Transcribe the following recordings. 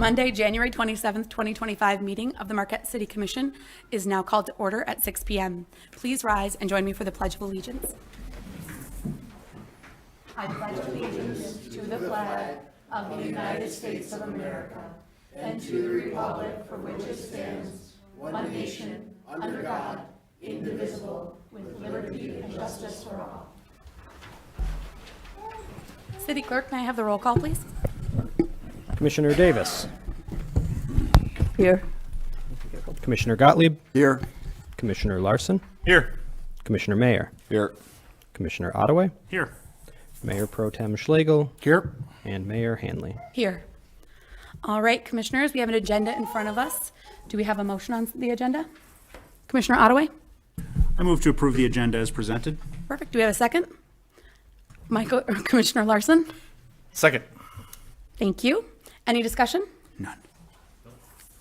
Monday, January 27th, 2025 meeting of the Marquette City Commission is now called to order at 6 p.m. Please rise and join me for the Pledge of Allegiance. I pledge allegiance to the flag of the United States of America and to the republic for which it stands, one nation, under God, indivisible, with liberty and justice for all. City Clerk, may I have the roll call, please? Commissioner Davis. Here. Commissioner Gottlieb. Here. Commissioner Larson. Here. Commissioner Mayer. Here. Commissioner Ottaway. Here. Mayor Pro Tem Schlegel. Here. And Mayor Hanley. Here. All right, Commissioners, we have an agenda in front of us. Do we have a motion on the agenda? Commissioner Ottaway? I move to approve the agenda as presented. Perfect. Do we have a second? Commissioner Larson? Second. Thank you. Any discussion? None.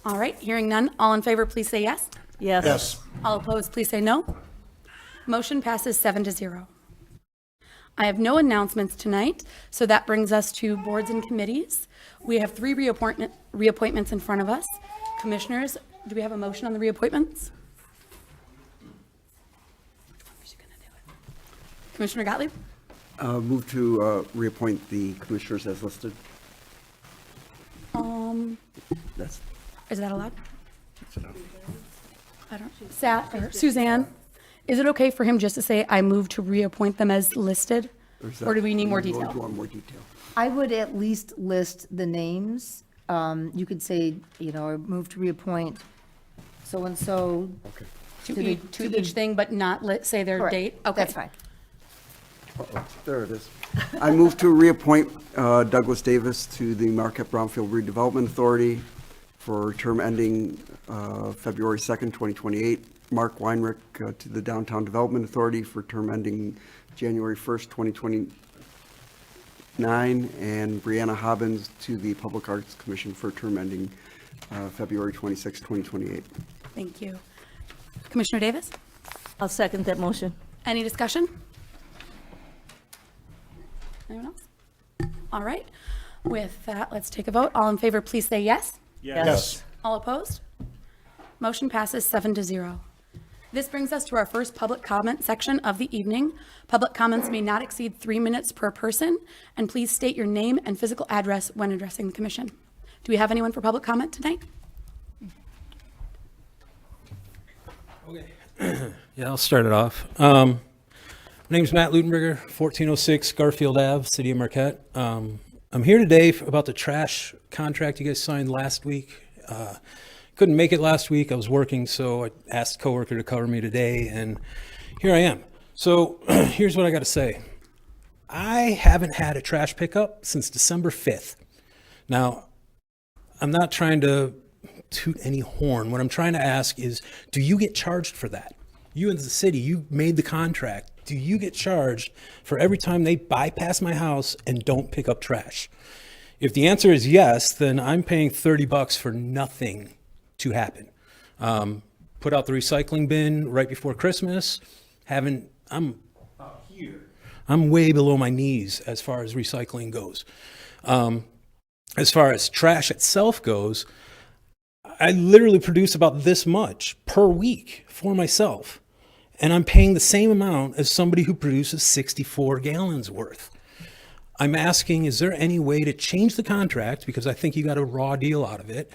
All right, hearing none. All in favor, please say yes. Yes. Yes. All opposed, please say no. Motion passes 7-0. I have no announcements tonight, so that brings us to boards and committees. We have 3 reappointments in front of us. Commissioners, do we have a motion on the reappointments? Commissioner Gottlieb? Move to reappoint the commissioners as listed. That's Is that allowed? I don't, Suzanne, is it okay for him just to say, I move to reappoint them as listed? Or do we need more Do you detail? want more detail? I would at least list the names. You could say, or move to reappoint so-and-so. Okay. To each thing, but not say their Correct. date? Okay. That's fine. Uh-oh, there it is. I move to reappoint Douglas Davis to the Marquette Brownfield Redevelopment Authority for term ending February 2nd, 2028. Mark Weinrich to the Downtown Development Authority for term ending January 1st, 2029. And Brianna Hobbins to the Public Arts Commission for term ending February 26th, 2028. Thank you. Commissioner Davis? I'll second that motion. Any discussion? Anyone else? All right. With that, let's take a vote. All in favor, please say yes. Yes. All opposed? Motion passes 7-0. This brings us to our first public comment section of the evening. Public comments may not exceed 3 minutes per person, and please state your name and physical address when addressing the commission. Do we have anyone for public comment tonight? Okay. Yeah, I'll start it off. My name's Matt Lutenberger, 1406 Garfield Ave, City of Marquette. I'm here today about the trash contract you guys signed last week. Couldn't make it last week. I was working, so I asked a coworker to cover me today, and here I am. So here's what I got to say. I haven't had a trash pickup since December 5th. Now, I'm not trying to toot any horn. What I'm trying to ask is, do you get charged for that? You as the city, you made the contract. Do you get charged for every time they bypass my house and don't pick up trash? If the answer is yes, then I'm paying $30 for nothing to happen. Put out the recycling bin right before Christmas. I'm out here. I'm way below my knees as far as recycling goes. As far as trash itself goes, I literally produce about this much per week for myself. And I'm paying the same amount as somebody who produces 64 gallons worth. I'm asking, is there any way to change the contract? Because I think you got a raw deal out of it.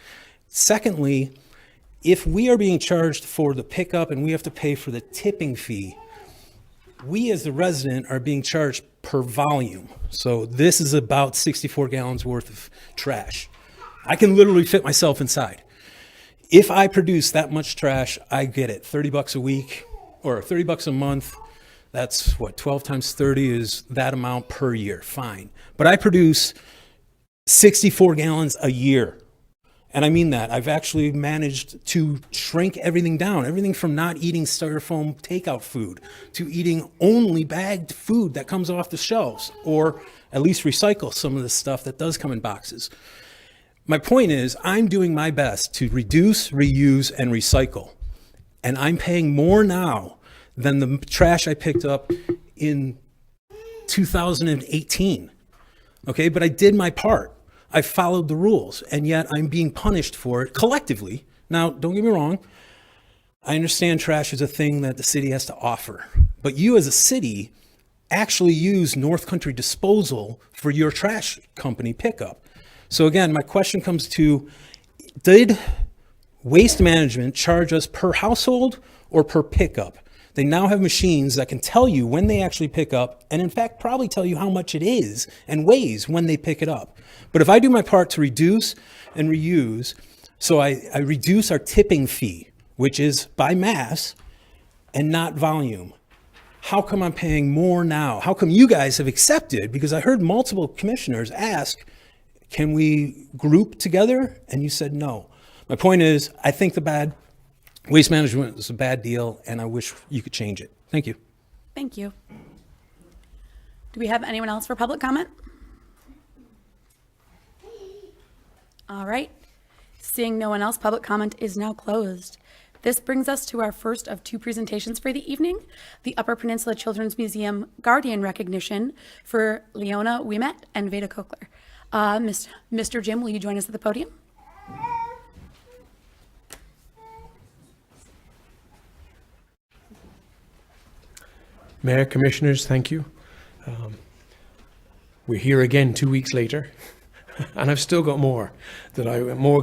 Secondly, if we are being charged for the pickup and we have to pay for the tipping fee, we as the resident are being charged per volume. So this is about 64 gallons worth of trash. I can literally fit myself inside. If I produce that much trash, I get it. $30 a week or $30 a month. That's what, 12 times 30 is that amount per year. Fine. But I produce 64 gallons a year. And I mean that. I've actually managed to shrink everything down. Everything from not eating styrofoam takeout food to eating only bagged food that comes off the shelves, or at least recycle some of the stuff that does come in boxes. My point is, I'm doing my best to reduce, reuse, and recycle. And I'm paying more now than the trash I picked up in 2018. Okay, but I did my part. I followed the rules, and yet I'm being punished for it collectively. Now, don't get me wrong. I understand trash is a thing that the city has to offer, but you as a city actually use North Country Disposal for your trash company pickup. So again, my question comes to, did Waste Management charge us per household or per pickup? They now have machines that can tell you when they actually pick up, and in fact, probably tell you how much it is and weighs when they pick it up. But if I do my part to reduce and reuse, so I reduce our tipping fee, which is by mass and not volume, how come I'm paying more now? How come you guys have accepted? Because I heard multiple commissioners ask, can we group together? And you said no. My point is, I think the Waste Management is a bad deal, and I wish you could change it. Thank you. Thank you. Do we have anyone else for public comment? All right. Seeing no one else, public comment is now closed. This brings us to our first of two presentations for the evening, the Upper Peninsula Children's Museum Guardian Recognition for Leona Ouimet and Veda Kokler. Mr. Jim, will you join us at the podium? Mayor, Commissioners, thank you. We're here again 2 weeks later, and I've still got more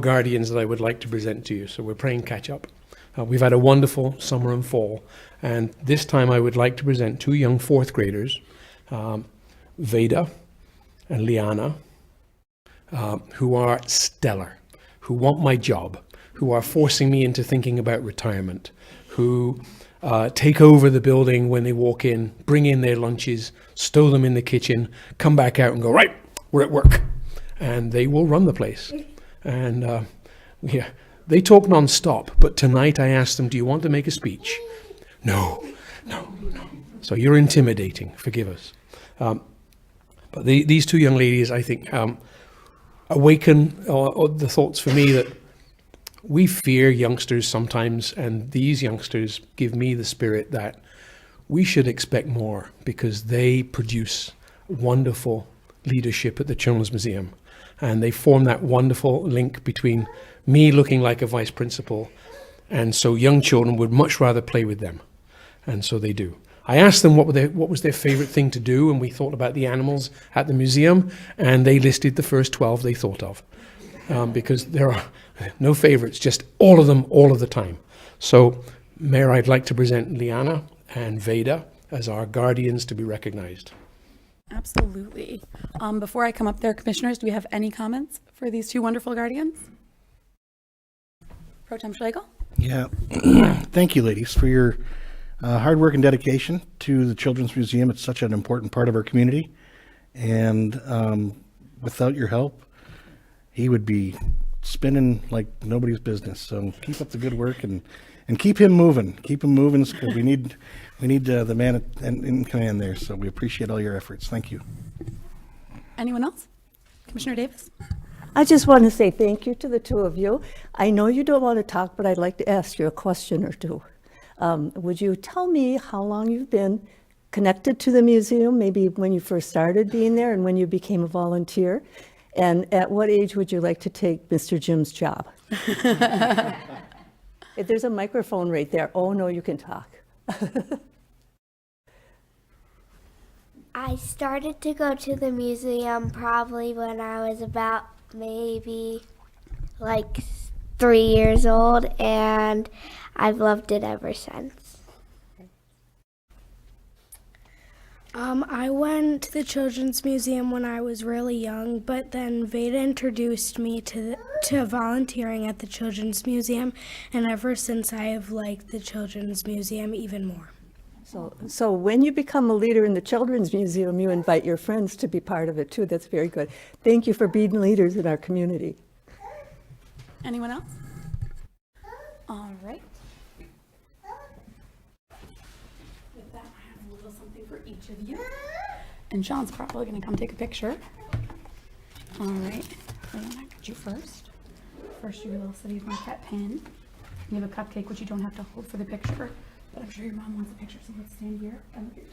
guardians that I would like to present to you, so we're playing catch up. We've had a wonderful summer and fall, and this time I would like to present two young fourth graders, Veda and Liana, who are stellar, who want my job, who are forcing me into thinking about retirement, who take over the building when they walk in, bring in their lunches, stow them in the kitchen, come back out and go, right, we're at work. And they will run the place. And yeah, they talk nonstop, but tonight I asked them, do you want to make a speech? No. So you're intimidating, forgive us. But these two young ladies, I think, awaken the thoughts for me that we fear youngsters sometimes, and these youngsters give me the spirit that we should expect more because they produce wonderful leadership at the Children's Museum. And they form that wonderful link between me looking like a vice principal, and so young children would much rather play with them. And so they do. I asked them what was their favorite thing to do, and we thought about the animals at the museum, and they listed the first 12 they thought of. Because there are no favorites, just all of them, all of the time. So, Mayor, I'd like to present Liana and Veda as our guardians to be recognized. Absolutely. Before I come up there, commissioners, do we have any comments for these two wonderful guardians? Pro Tem Schlegel? Yeah. Thank you, ladies, for your hard work and dedication to the Children's Museum. It's such an important part of our community. And without your help, he would be spinning like nobody's business. So keep up the good work and keep him moving. Keep him moving because we need the man in command there. So we appreciate all your efforts. Thank you. Anyone else? Commissioner Davis? I just want to say thank you to the two of you. I know you don't want to talk, but I'd like to ask you a question or two. Would you tell me how long you've been connected to the museum, maybe when you first started being there and when you became a volunteer? And at what age would you like to take Mr. Jim's job? If there's a microphone right there. Oh, no, you can talk. I started to go to the museum probably when I was about maybe like 3 years old, and I've loved it ever since. I went to the Children's Museum when I was really young, but then Veda introduced me to volunteering at the Children's Museum, and ever since I have liked the Children's Museum even more. So when you become a leader in the Children's Museum, you invite your friends to be part of it too. That's very good. Thank you for being leaders in our community. Anyone else? All right. With that, I have a little something for each of you. And Sean's probably going to come take a picture. All right. Leona, could you first? First, your little City of Marquette pin. You have a cupcake, which you don't have to hold for the picture. But I'm sure your mom wants a picture, so let's stand here and look at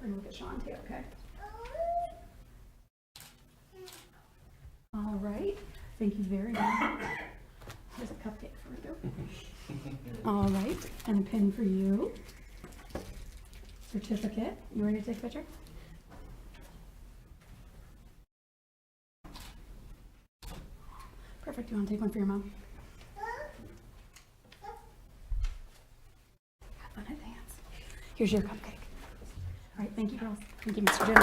We're gonna look at Sean too, okay? right, thank you very much. Here's a cupcake for you. All right, and a pin for you. Certificate. You ready to take a picture? Perfect. You want to take one for your mom? Have fun at dance. Here's your cupcake. All right, thank you, girls. Thank you, Mr. Jim.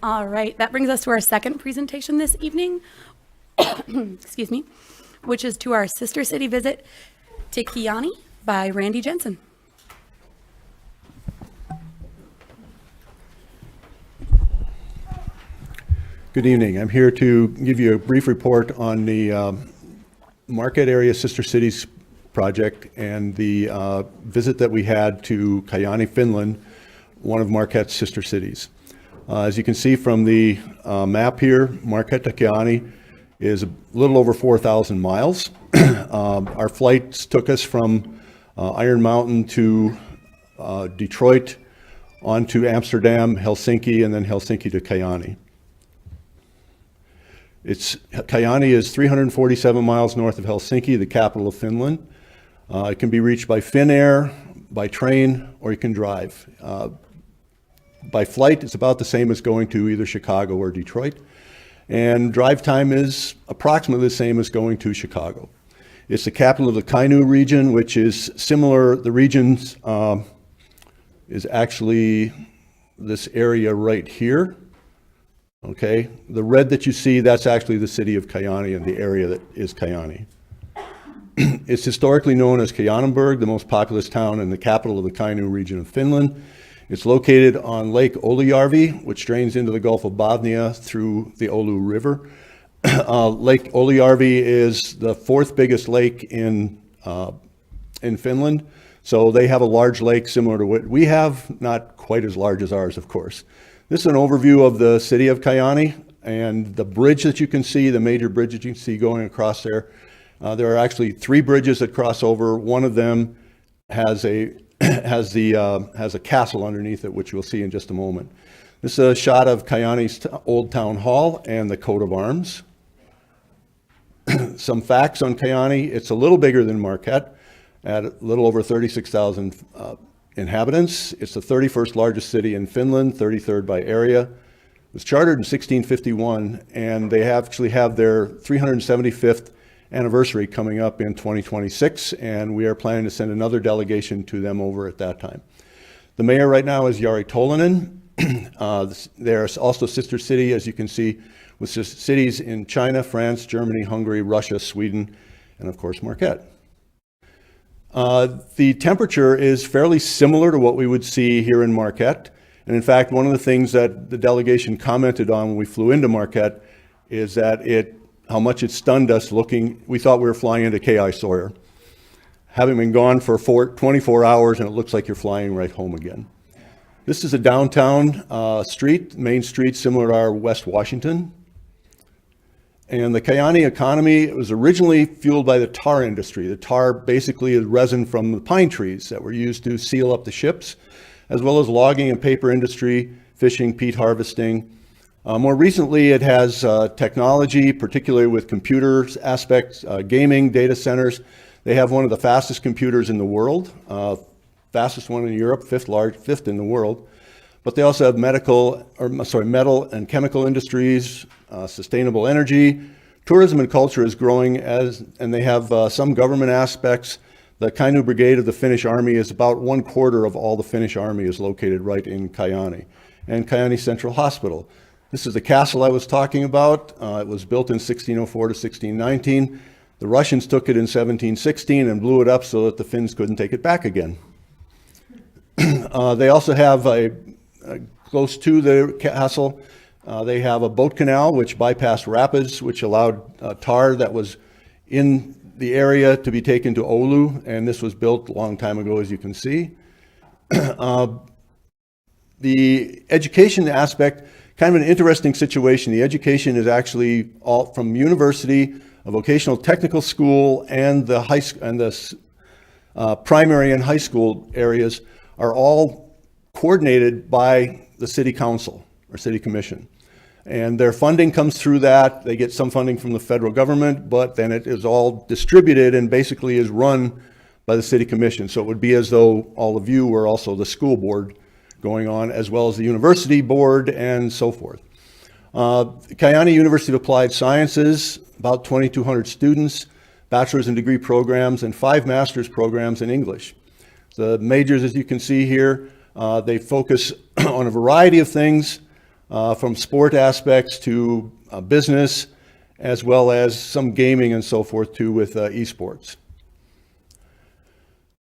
All right, that brings us to our second presentation this evening, excuse me, which is to our sister city visit to Kiani by Randy Jensen. Good evening. I'm here to give you a brief report on the Marquette Area Sister Cities project and the visit that we had to Kajaani, Finland, one of Marquette's sister cities. As you can see from the map here, Marquette to Kajaani is a little over 4,000 miles. Our flights took us from Iron Mountain to Detroit, on to Amsterdam, Helsinki, and then Helsinki to Kajaani. Kajaani is 347 miles north of Helsinki, the capital of Finland. It can be reached by Finnair, by train, or you can drive. By flight, it's about the same as going to either Chicago or Detroit. And drive time is approximately the same as going to Chicago. It's the capital of the Kainuu region, which is similar. The regions is actually this area right here. Okay, the red that you see, that's actually the city of Kajaani and the area that is Kajaani. It's historically known as Kajanenburg, the most populous town and the capital of the Kainuu region of Finland. It's located on Lake Olijärvi, which drains into the Gulf of Bothnia through the Oulu River. Lake Olijärvi is the fourth biggest lake in Finland. So they have a large lake similar to what we have, not quite as large as ours, of course. This is an overview of the city of Kajaani and the bridge that you can see, the major bridge that you can see going across there. There are actually 3 bridges that cross over. One of them has a castle underneath it, which you'll see in just a moment. This is a shot of Kajaani's old town hall and the coat of arms. Some facts on Kajaani: it's a little bigger than Marquette, at a little over 36,000 inhabitants. It's the 31st largest city in Finland, 33rd by area. It was chartered in 1651, and they actually have their 375th anniversary coming up in 2026, and we are planning to send another delegation to them over at that time. The mayor right now is Jari Tolvanen. There's also sister city, as you can see, with cities in China, France, Germany, Hungary, Russia, Sweden, and of course Marquette. The temperature is fairly similar to what we would see here in Marquette. And in fact, one of the things that the delegation commented on when we flew into Marquette is that how much it stunned us we thought we were flying into K.I. Sawyer. Having been gone for 24 hours, and it looks like you're flying right home again. This is a downtown main street, similar to our West Washington. And the Kajaani economy was originally fueled by the tar industry. The tar basically is resin from the pine trees that were used to seal up the ships, as well as logging and paper industry, fishing, peat harvesting. More recently, it has technology, particularly with computers aspects, gaming, data centers. They have one of the fastest computers in the world, fastest one in Europe, fifth in the world. But they also have metal and chemical industries, sustainable energy. Tourism and culture is growing, and they have some government aspects. The Kainuu Brigade of the Finnish Army is about 1/4 of all the Finnish Army is located right in Kajaani. And Kajaani Central Hospital. This is the castle I was talking about. It was built in 1604 to 1619. The Russians took it in 1716 and blew it up so that the Finns couldn't take it back again. They also have close to the castle, they have a boat canal which bypassed rapids, which allowed tar that was in the area to be taken to Oulu, and this was built a long time ago, as you can see. The education aspect, kind of an interesting situation. The education is actually all from university, a vocational technical school, and the primary and high school areas are all coordinated by the city council or city commission. And their funding comes through that. They get some funding from the federal government, but then it is all distributed and basically is run by the city commission. So it would be as though all of you were also the school board going on, as well as the university board and so forth. Kayani University of Applied Sciences, about 2,200 students, bachelor's and degree programs, and 5 master's programs in English. The majors, as you can see here, they focus on a variety of things, from sport aspects to business, as well as some gaming and so forth too with esports.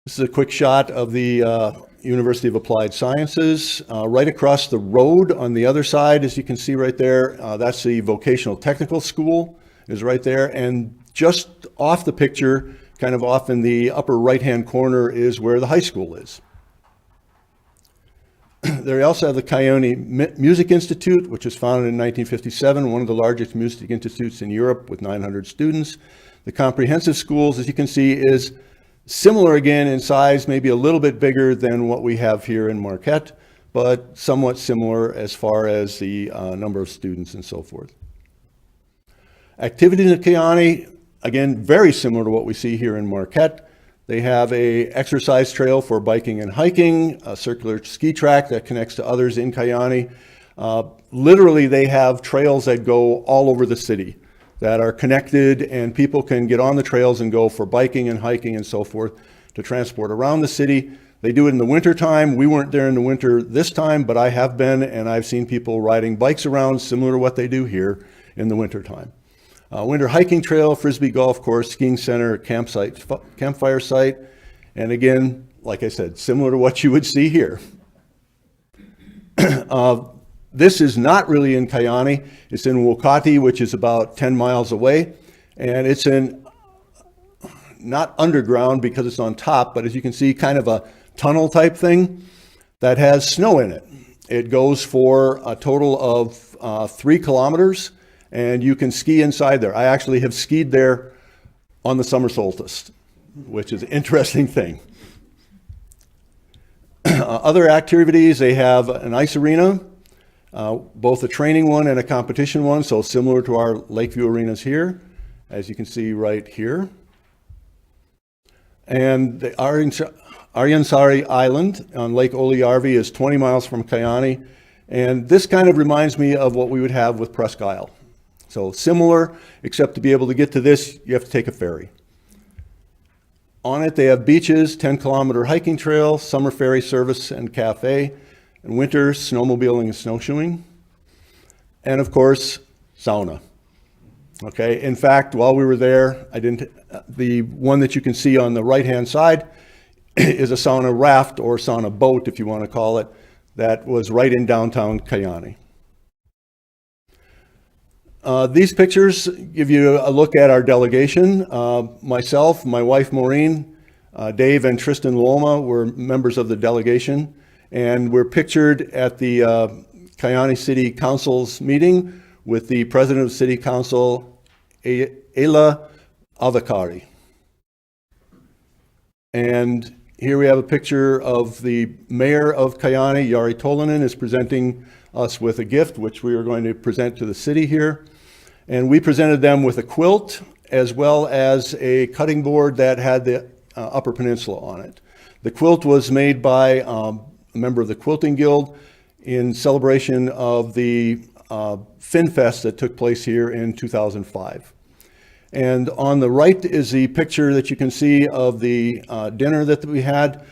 This is a quick shot of the University of Applied Sciences. Right across the road on the other side, as you can see right there, that's the Vocational Technical School is right there. And just off the picture, kind of off in the upper right-hand corner, is where the high school is. They also have the Kayani Music Institute, which was founded in 1957, one of the largest music institutes in Europe with 900 students. The comprehensive schools, as you can see, is similar again in size, maybe a little bit bigger than what we have here in Marquette, but somewhat similar as far as the number of students and so forth. Activities at Kayani, again, very similar to what we see here in Marquette. They have a exercise trail for biking and hiking, a circular ski track that connects to others in Kayani. Literally, they have trails that go all over the city that are connected, and people can get on the trails and go for biking and hiking and so forth to transport around the city. They do it in the winter time. We weren't there in the winter this time, but I have been, and I've seen people riding bikes around similar to what they do here in the winter time. Winter hiking trail, frisbee golf course, skiing center, campfire site, and again, like I said, similar to what you would see here. This is not really in Kayani. It's in Wokati, which is about 10 miles away, and it's in, not underground because it's on top, but as you can see, kind of a tunnel type thing that has snow in it. It goes for a total of 3 kilometers, and you can ski inside there. I actually have skied there on the summer solstice, which is an interesting thing. Other activities, they have an ice arena, both a training one and a competition one, so similar to our Lakeview arenas here, as you can see right here. And the Aryansari Island on Lake Olyarvi is 20 miles from Kayani, and this kind of reminds me of what we would have with Presque Isle. So similar, except to be able to get to this, you have to take a ferry. On it, they have beaches, 10-kilometer hiking trail, summer ferry service and cafe, and winter snowmobiling and snowshoeing. And of course, sauna. Okay, in fact, while we were there, the one that you can see on the right-hand side is a sauna raft or sauna boat, if you want to call it, that was right in downtown Kayani. These pictures give you a look at our delegation. Myself, my wife Maureen, Dave and Tristan Loma were members of the delegation, and we're pictured at the Kayani City Council's meeting with the President of City Council, Ayla Avakari. And here we have a picture of the Mayor of Kayani, Jari Tolinen, is presenting us with a gift, which we are going to present to the city here. And we presented them with a quilt as well as a cutting board that had the Upper Peninsula on it. The quilt was made by a member of the Quilting Guild in celebration of the Fin Fest that took place here in 2005. And on the right is the picture that you can see of the dinner that we had.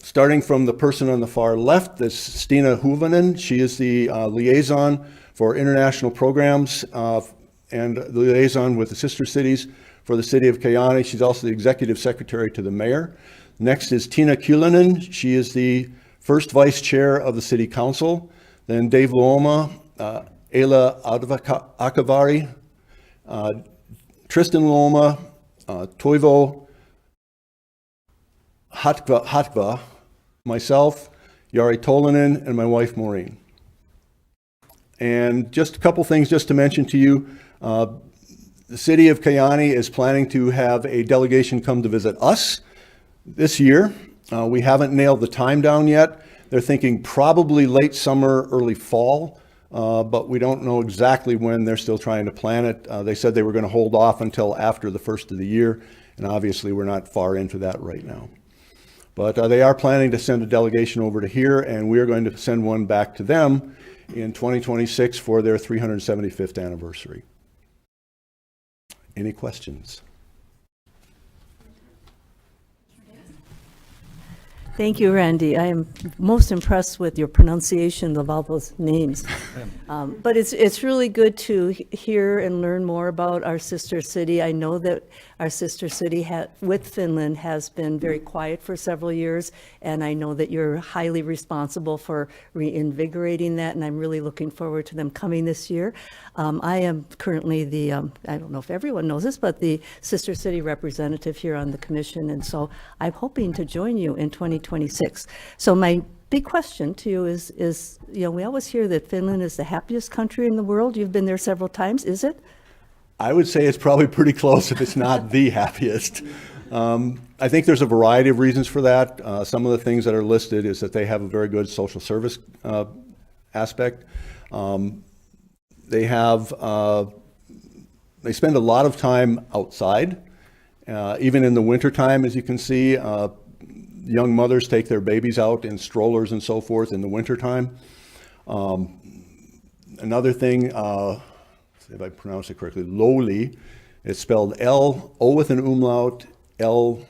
Starting from the person on the far left, that's Stina Huvanen. She is the liaison for international programs and the liaison with the sister cities for the city of Kayani. She's also the executive secretary to the mayor. Next is Tina Kulinen. She is the first vice chair of the city council. Then Dave Loma, Ayla Akavari, Tristan Loma, Toivo Hatkva, myself, Jari Tolinen, and my wife Maureen. And just a couple things just to mention to you. The city of Kayani is planning to have a delegation come to visit us This year, we haven't nailed the time down yet. They're thinking probably late summer, early fall, but we don't know exactly when. They're still trying to plan it. They said they were going to hold off until after the first of the year, and obviously we're not far into that right now. But they are planning to send a delegation over to here, and we are going to send one back to them in 2026 for their 375th anniversary. Any questions? Thank you, Randy. I am most impressed with your pronunciation of all those names. But it's really good to hear and learn more about our sister city. I know that our sister city with Finland has been very quiet for several years, and I know that you're highly responsible for reinvigorating that, and I'm really looking forward to them coming this year. I am currently the, I don't know if everyone knows this, but the sister city representative here on the commission, and so I'm hoping to join you in 2026. So my big question to you is, you know, we always hear that Finland is the happiest country in the world. You've been there several times. Is it? I would say it's probably pretty close if it's not the happiest. I think there's a variety of reasons for that. Some of the things that are listed is that they have a very good social service aspect. They spend a lot of time outside, even in the wintertime, as you can see. Young mothers take their babies out in strollers and so forth in the wintertime. Another thing, if I pronounce it correctly, Loli, it's spelled L, O with an umlaut, L,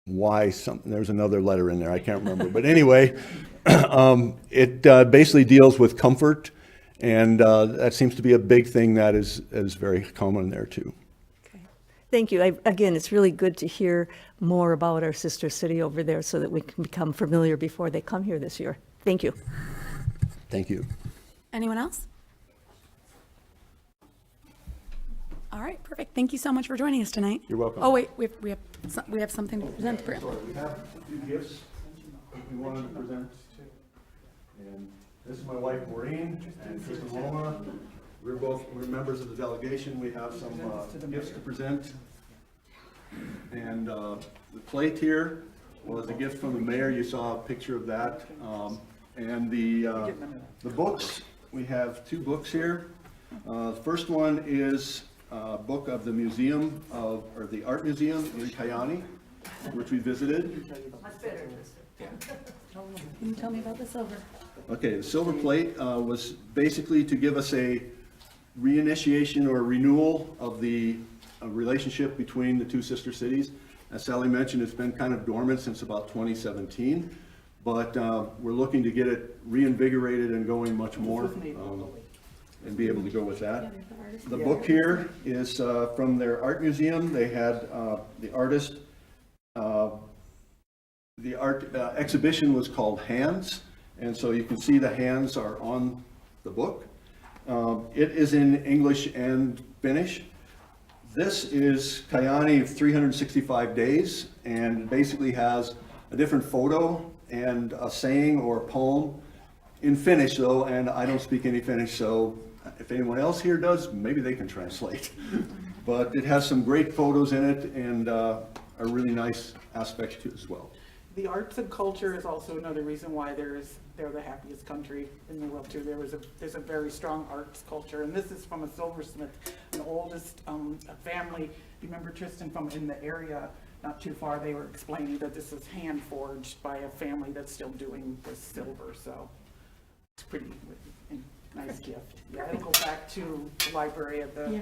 Y, something, there's another letter in there, I can't remember. But anyway, it basically deals with comfort, and that seems to be a big thing that is very common there too. Thank you. Again, it's really good to hear more about our sister city over there so that we can become familiar before they come here this year. Thank you. Thank you. Anyone else? All right, perfect. Thank you so much for joining us tonight. You're welcome. Oh, wait, we have something to present to Brent. We have a few gifts that we wanted to present. And this is my wife Maureen and Kristen Loma. We're members of the delegation. We have some gifts to present. And the plate here was a gift from the mayor. You saw a picture of that. And the books, we have two books here. The first one is a book of the museum or the art museum in Kayani, which we visited. Can you tell me about the silver? Okay, the silver plate was basically to give us a reinitiation or renewal of the relationship between the two sister cities. As Sally mentioned, it's been kind of dormant since about 2017, but we're looking to get it reinvigorated and going much more and be able to go with that. The book here is from their art museum. They had the artist, the art exhibition was called Hands, and so you can see the hands are on the book. It is in English and Finnish. This is Kayani of 365 days, and basically has a different photo and a saying or a poem in Finnish though, and I don't speak any Finnish, so if anyone else here does, maybe they can translate. But it has some great photos in it and a really nice aspect to it as well. The arts and culture is also another reason why they're the happiest country in the world too. There's a very strong arts culture, and this is from a silversmith, an oldest family. Remember Tristan from in the area, not too far, they were explaining that this is hand forged by a family that's still doing this silver, so it's pretty nice gift. Yeah, it'll go back to the library at the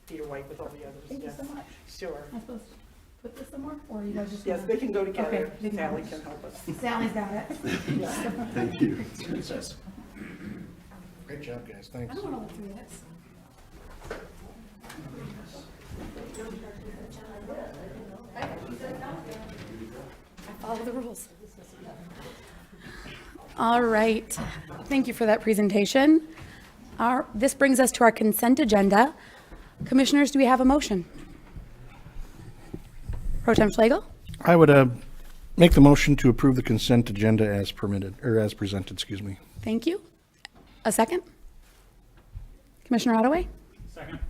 Peter White with all the others. Thank you so much. Sure. Am I supposed to put this somewhere, or you guys just? Yes, they can go together. Okay. Sally can help us. Sally's got it. Thank you. Great job, guys. I Thanks. don't know what three is. I follow the rules. All right. Thank you for that presentation. This brings us to our consent agenda. Commissioners, do we have a motion? Pro Tem Schlegel? I would make the motion to approve the consent agenda as permitted, or as presented, excuse me. Thank you. A second? Commissioner Ottaway? Second.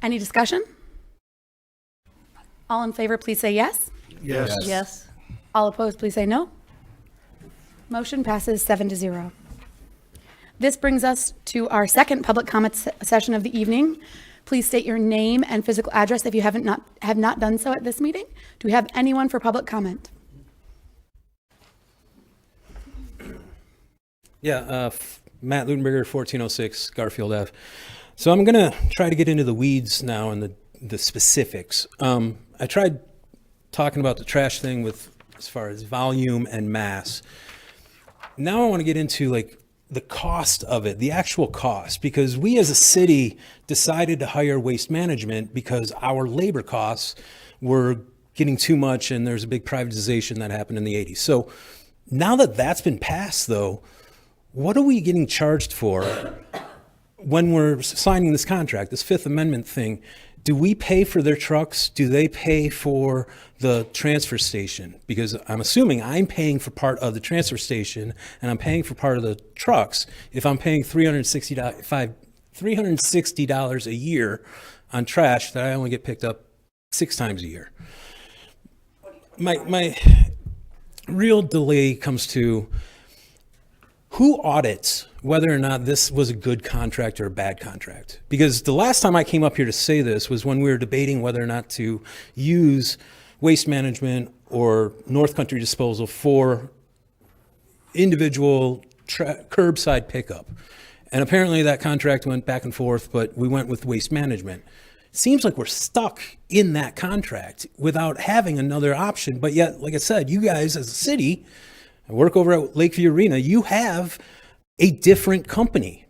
Any discussion? All in favor, please say yes. Yes. Yes. All opposed, please say no. Motion passes 7-0. This brings us to our second public comment session of the evening. Please state your name and physical address if you have not done so at this meeting. Do we have anyone for public comment? Yeah, Matt Ludenberger, 1406 Garfield Ave. So I'm going to try to get into the weeds now and the specifics. I tried talking about the trash thing with as far as volume and mass. Now I want to get into like the cost of it, the actual cost, because we as a city decided to hire waste management because our labor costs were getting too much and there's a big privatization that happened in the 80s. So now that that's been passed though, what are we getting charged for when we're signing this contract, this Fifth Amendment thing? Do we pay for their trucks? Do they pay for the transfer station? Because I'm assuming I'm paying for part of the transfer station and I'm paying for part of the trucks if I'm paying $360 a year on trash that I only get picked up 6 times a year. My real delay comes to who audits whether or not this was a good contract or a bad contract? Because the last time I came up here to say this was when we were debating whether or not to use waste management or North Country disposal for individual curbside pickup. And apparently that contract went back and forth, but we went with waste management. Seems like we're stuck in that contract without having another option. But yet, like I said, you guys as a city, I work over at Lakeview Arena, you have a different company.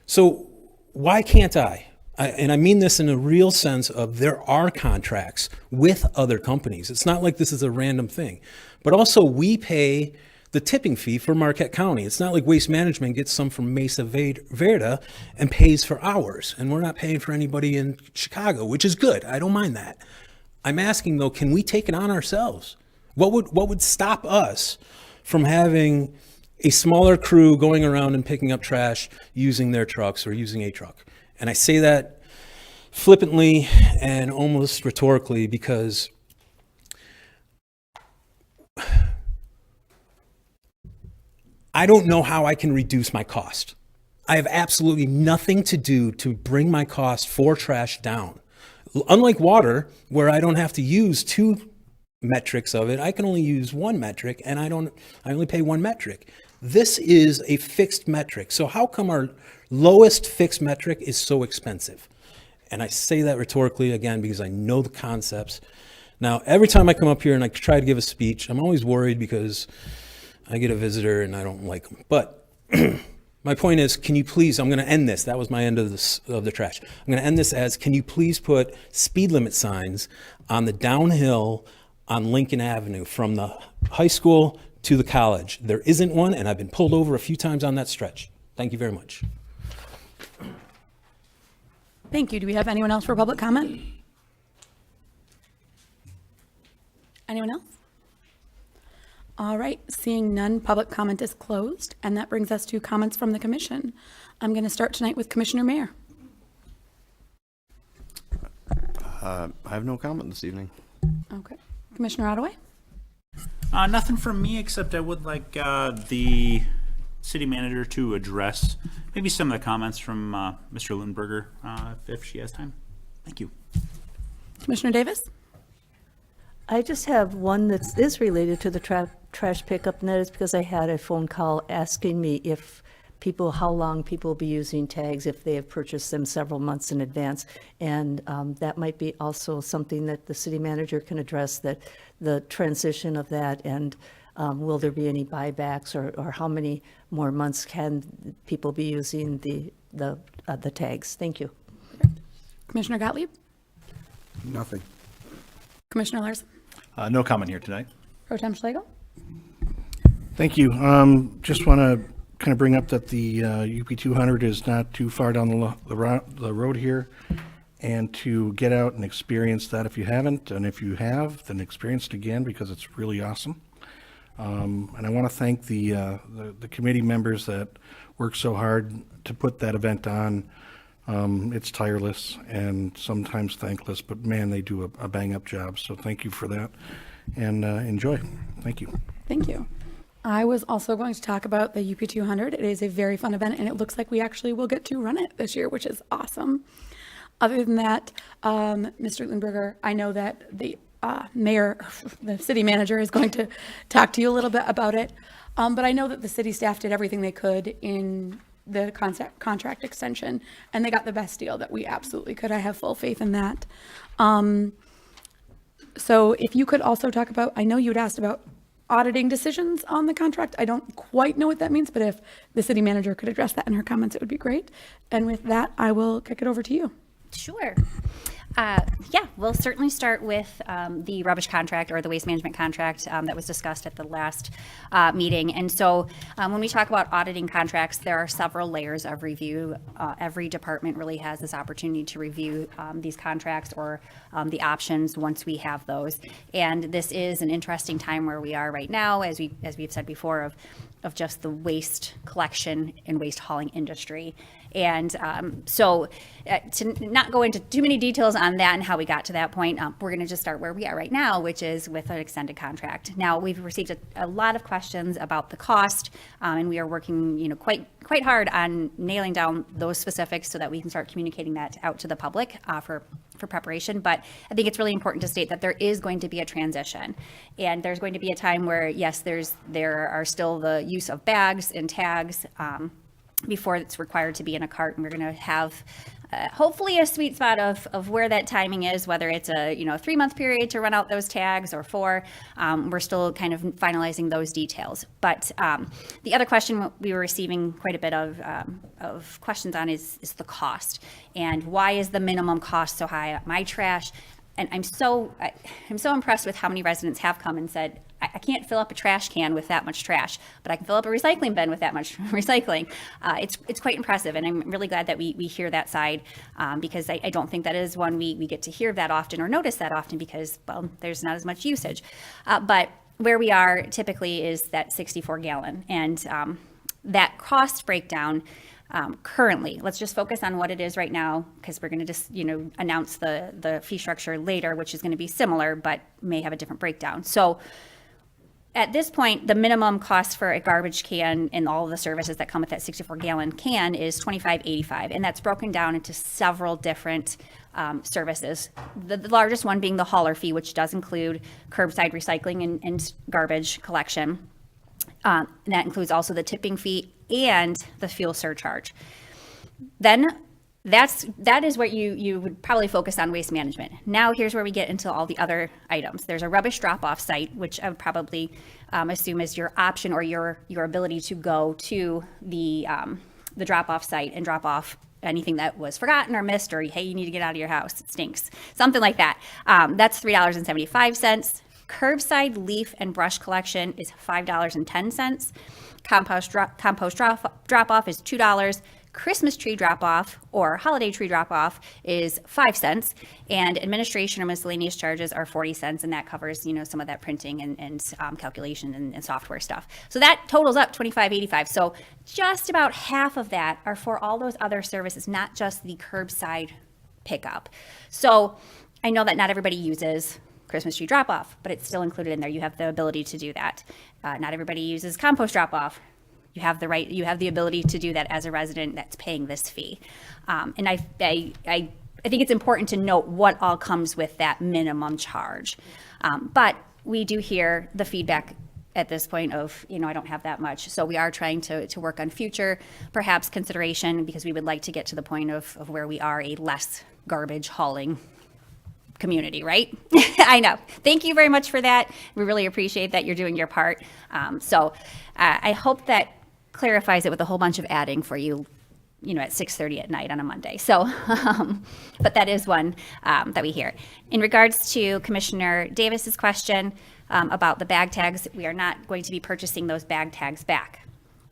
So why can't and I mean this in a real sense of there are contracts with other companies. It's not like this is a random thing. But also we pay the tipping fee for Marquette County. It's not like Waste Management gets some from Mesa Verde and pays for ours. And we're not paying for anybody in Chicago, which is good. I don't mind that. I'm asking though, can we take it on ourselves? What would stop us from having a smaller crew going around and picking up trash using their trucks or using a truck? And I say that flippantly and almost rhetorically because I don't know how I can reduce my cost. I have absolutely nothing to do to bring my cost for trash down. Unlike water, where I don't have to use 2 metrics of it, I can only use 1 metric and I only pay 1 metric. This is a fixed metric. So how come our lowest fixed metric is so expensive? And I say that rhetorically again because I know the concepts. Now, every time I come up here and I try to give a speech, I'm always worried because I get a visitor and I don't like them. But my point is, can you please, I'm going to end this. That was my end of the trash. I'm going to end this as, can you please put speed limit signs on the downhill on Lincoln Avenue from the high school to the college? There isn't one, and I've been pulled over a few times on that stretch. Thank you very much. Thank you. Do we have anyone else for public comment? Anyone else? All right, seeing none, public comment is closed, and that brings us to comments from the commission. I'm going to start tonight with Commissioner Mayer. I have no comment this evening. Okay. Commissioner Ottaway? Nothing from me, except I would like the city manager to address maybe some of the comments from Mr. Lundberger, if she has time. Thank you. Commissioner Davis? I just have one that is related to the trash pickup, and that is because I had a phone call asking me how long people will be using tags if they have purchased them several months in advance. And that might be also something that the city manager can address, that the transition of that, and will there be any buybacks, or how many more months can people be using the tags? Thank you. Commissioner Gottlieb? Nothing. Commissioner Larson? No comment here tonight. Pro Tem Schlegel? Thank you. Just want to kind of bring up that the UP 200 is not too far down the road here, and to get out and experience that if you haven't, and if you have, then experience it again because it's really awesome. And I want to thank the committee members that worked so hard to put that event on. It's tireless and sometimes thankless, but man, they do a bang-up job. So thank you for that, and enjoy. Thank you. Thank you. I was also going to talk about the UP 200. It is a very fun event, and it looks like we actually will get to run it this year, which is awesome. Other than that, Mr. Lundberger, I know that the mayor, the city manager, is going to talk to you a little bit about it. But I know that the city staff did everything they could in the contract extension, and they got the best deal that we absolutely could. I have full faith in that. So if you could also talk about, I know you'd asked about auditing decisions on the contract. I don't quite know what that means, but if the city manager could address that in her comments, it would be great. And with that, I will kick it over to you. Sure. Yeah, we'll certainly start with the rubbish contract or the waste management contract that was discussed at the last meeting. And so when we talk about auditing contracts, there are several layers of review. Every department really has this opportunity to review these contracts or the options once we have those. And this is an interesting time where we are right now, as we've said before, of just the waste collection and waste hauling industry. And so to not go into too many details on that and how we got to that point, we're going to just start where we are right now, which is with an extended contract. Now, we've received a lot of questions about the cost, and we are working, quite hard on nailing down those specifics so that we can start communicating that out to the public for preparation. But I think it's really important to state that there is going to be a transition, and there's going to be a time where, yes, there are still the use of bags and tags before it's required to be in a cart, and we're going to have hopefully a sweet spot of where that timing is, whether it's a 3-month period to run out those tags or 4. We're still kind of finalizing those details. But the other question we were receiving quite a bit of questions on is the cost, and why is the minimum cost so high? My trash, and I'm so impressed with how many residents have come and said, I can't fill up a trash can with that much trash, but I can fill up a recycling bin with that much recycling. It's quite impressive, and I'm really glad that we hear that side because I don't think that is one we get to hear that often or notice that often because, well, there's not as much usage. But where we are typically is that 64-gallon, and that cost breakdown currently, let's just focus on what it is right now because we're going to just announce the fee structure later, which is going to be similar but may have a different breakdown. So at this point, the minimum cost for a garbage can and all of the services that come with that 64-gallon can is $25.85, and that's broken down into several different services. The largest one being the hauler fee, which does include curbside recycling and garbage collection. And that includes also the tipping fee and the fuel surcharge. Then that is what you would probably focus on waste management. Now here's where we get into all the other items. There's a rubbish drop-off site, which I would probably assume is your option or your ability to go to the drop-off site and drop off anything that was forgotten or missed, or hey, you need to get out of your house, it stinks, something like that. That's $3.75. Curbside leaf and brush collection is $5.10. Compost drop-off is $2. Christmas tree drop-off or holiday tree drop-off is 5 cents, and administration or miscellaneous charges are 40 cents, and that covers some of that printing and calculation and software stuff. So that totals up $25.85. So just about half of that are for all those other services, not just the curbside pickup. So I know that not everybody uses Christmas tree drop-off, but it's still included in there. You have the ability to do that. Not everybody uses compost drop-off. You have the ability to do that as a resident that's paying this fee. And I think it's important to note what all comes with that minimum charge. But we do hear the feedback at this point of, I don't have that much. So we are trying to work on future, perhaps consideration, because we would like to get to the point of where we are a less garbage hauling community, right? I know. Thank you very much for that. We really appreciate that you're doing your part. So I hope that clarifies it with a whole bunch of adding for you, at 6:30 at night on a Monday. So, but that is one that we hear. In regards to Commissioner Davis's question about the bag tags, we are not going to be purchasing those bag tags back.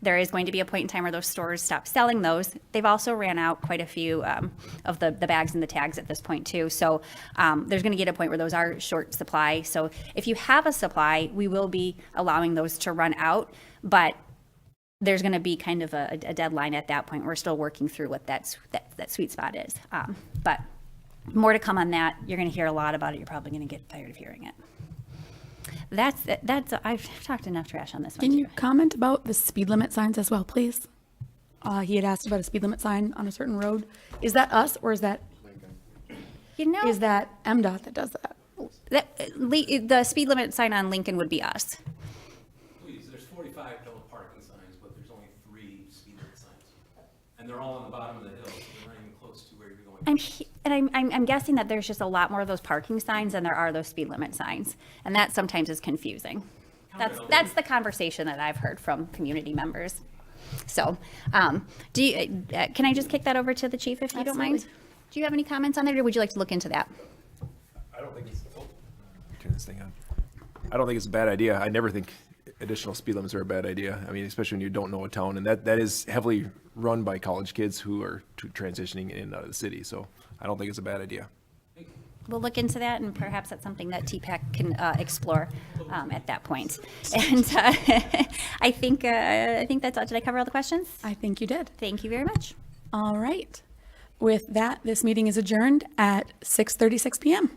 There is going to be a point in time where those stores stop selling those. They've also ran out quite a few of the bags and the tags at this point too. So there's going to get a point where those are short supply. So if you have a supply, we will be allowing those to run out, but there's going to be kind of a deadline at that point. We're still working through what that sweet spot is. But more to come on that. You're going to hear a lot about it. You're probably going to get tired of hearing it. I've talked enough trash on this one. Can you comment about the speed limit signs as well, please? He had asked about a speed limit sign on a certain road. Is that us or is that is that MDOT that does that? The speed limit sign on Lincoln would be us. Please, there's 45 no parking signs, but there's only 3 speed limit signs. And they're all on the bottom of the hill, so they're not even close to where you're going. I'm guessing that there's just a lot more of those parking signs than there are those speed limit signs, and that sometimes is confusing. That's the conversation that I've heard from community members. So, can I just kick that over to the chief if you don't mind? Do you have any comments on that, or would you like to look into that? I don't think turn this thing on. I don't think it's a bad idea. I never think additional speed limits are a bad idea. I mean, especially when you don't know a town, and that is heavily run by college kids who are transitioning in and out of the city. So I don't think it's a bad idea. We'll look into that, and perhaps that's something that TPAC can explore at that point. And I think that's all. Did I cover all the questions? I think you did. Thank you very much. All right. With that, this meeting is adjourned at 6:36 p.m.